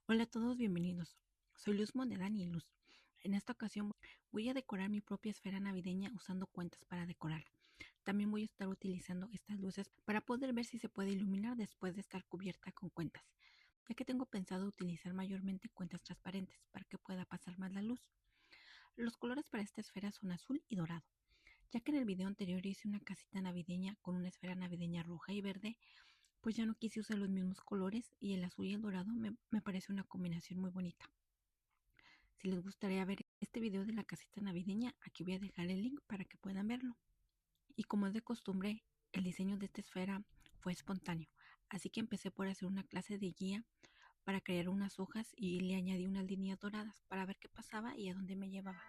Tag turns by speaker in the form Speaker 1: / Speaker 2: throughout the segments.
Speaker 1: Hola a todos, bienvenidos. Soy Luz Monedani y Luz. En esta ocasión voy a decorar mi propia esfera navideña usando cuentas para decorarla. También voy a estar utilizando estas luces para poder ver si se puede iluminar después de estar cubierta con cuentas, ya que tengo pensado utilizar mayormente cuentas transparentes para que pueda pasar más la luz. Los colores para esta esfera son azul y dorado, ya que en el video anterior hice una casita navideña con una esfera navideña roja y verde, pues ya no quise usar los mismos colores y el azul y el dorado me parece una combinación muy bonita. Si les gustaría ver este video de la casita navideña, aquí voy a dejar el link para que puedan verlo. Y como es de costumbre, el diseño de esta esfera fue espontáneo, así que empecé por hacer una clase de guía para crear unas hojas y le añadí unas líneas doradas para ver qué pasaba y a dónde me llevaba.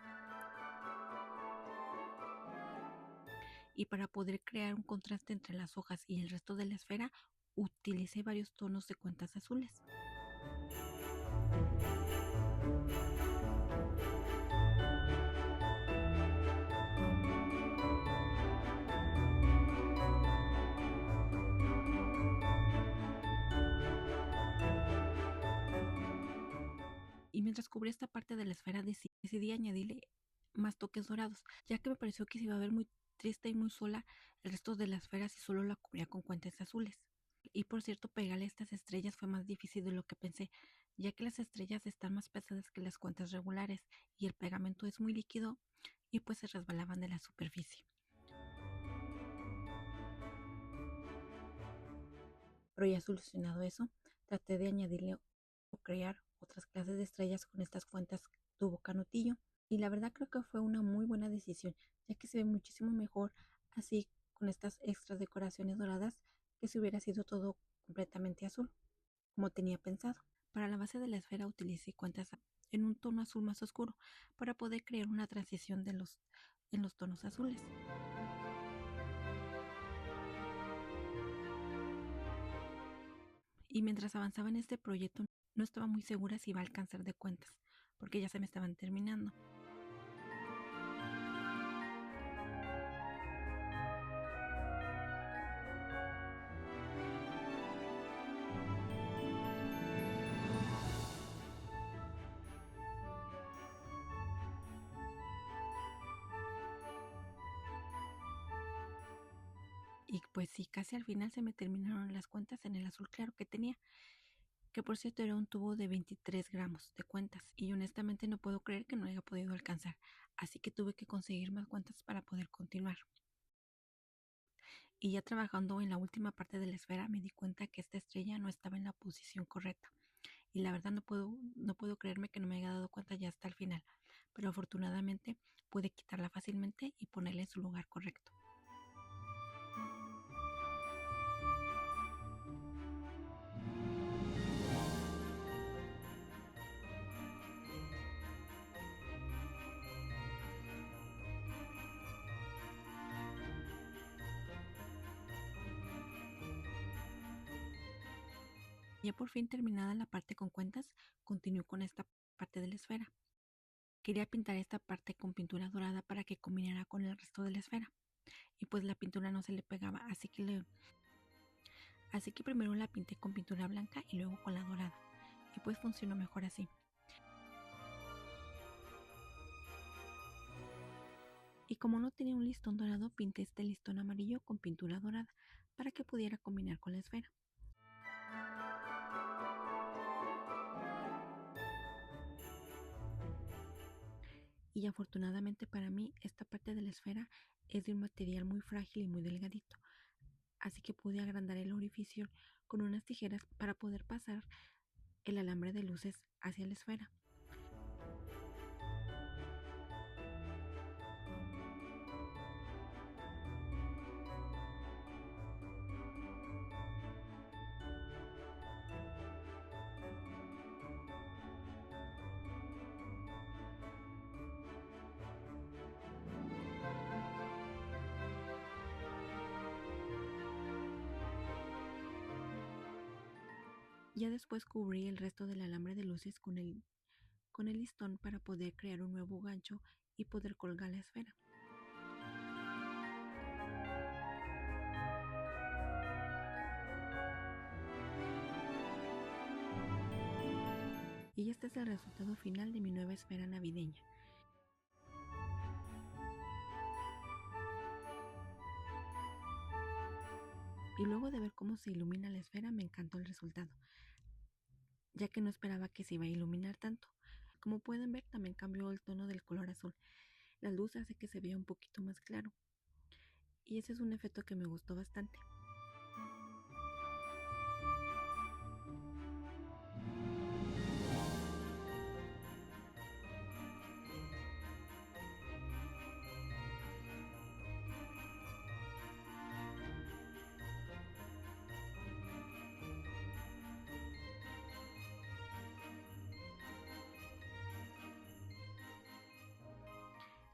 Speaker 1: Y para poder crear un contraste entre las hojas y el resto de la esfera, utilicé varios tonos de cuentas azules. Y mientras cubría esta parte de la esfera decidí añadirle más toques dorados, ya que me pareció que se iba a ver muy triste y muy sola el resto de la esfera si solo la cubría con cuentas azules. Y por cierto, pegarle estas estrellas fue más difícil de lo que pensé, ya que las estrellas están más pesadas que las cuentas regulares y el pegamento es muy líquido y pues se resbalaban de la superficie. Pero ya solucionado eso, traté de añadirle o crear otras clases de estrellas con estas cuentas tubo canutillo. Y la verdad creo que fue una muy buena decisión, ya que se ve muchísimo mejor así con estas extras decoraciones doradas que si hubiera sido todo completamente azul, como tenía pensado. Para la base de la esfera utilicé cuentas en un tono azul más oscuro para poder crear una transición en los tonos azules. Y mientras avanzaba en este proyecto no estaba muy segura si iba a alcanzar de cuentas, porque ya se me estaban terminando. Y pues sí, casi al final se me terminaron las cuentas en el azul claro que tenía, que por cierto era un tubo de 23 gramos de cuentas y honestamente no puedo creer que no haya podido alcanzar, así que tuve que conseguir más cuentas para poder continuar. Y ya trabajando en la última parte de la esfera me di cuenta que esta estrella no estaba en la posición correcta y la verdad no puedo creerme que no me haya dado cuenta ya hasta el final, pero afortunadamente pude quitarla fácilmente y ponerla en su lugar correcto. Ya por fin terminada la parte con cuentas, continué con esta parte de la esfera. Quería pintar esta parte con pintura dorada para que combinara con el resto de la esfera. Y pues la pintura no se le pegaba, así que primero la pinté con pintura blanca y luego con la dorada. Y pues funcionó mejor así. Y como no tenía un listón dorado, pinté este listón amarillo con pintura dorada para que pudiera combinar con la esfera. Y afortunadamente para mí, esta parte de la esfera es de un material muy frágil y muy delgadito, así que pude agrandar el orificio con unas tijeras para poder pasar el alambre de luces hacia la esfera. Ya después cubrí el resto del alambre de luces con el listón para poder crear un nuevo gancho y poder colgar la esfera. Y este es el resultado final de mi nueva esfera navideña. Y luego de ver cómo se ilumina la esfera me encantó el resultado, ya que no esperaba que se iba a iluminar tanto. Como pueden ver, también cambió el tono del color azul. La luz hace que se vea un poquito más claro. Y ese es un efecto que me gustó bastante.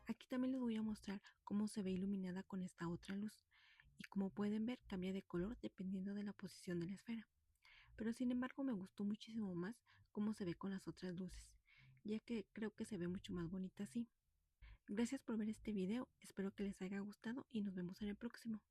Speaker 1: Aquí también les voy a mostrar cómo se ve iluminada con esta otra luz. Y como pueden ver, cambia de color dependiendo de la posición de la esfera. Pero sin embargo me gustó muchísimo más cómo se ve con las otras luces, ya que creo que se ve mucho más bonita así. Gracias por ver este video, espero que les haya gustado y nos vemos en el próximo.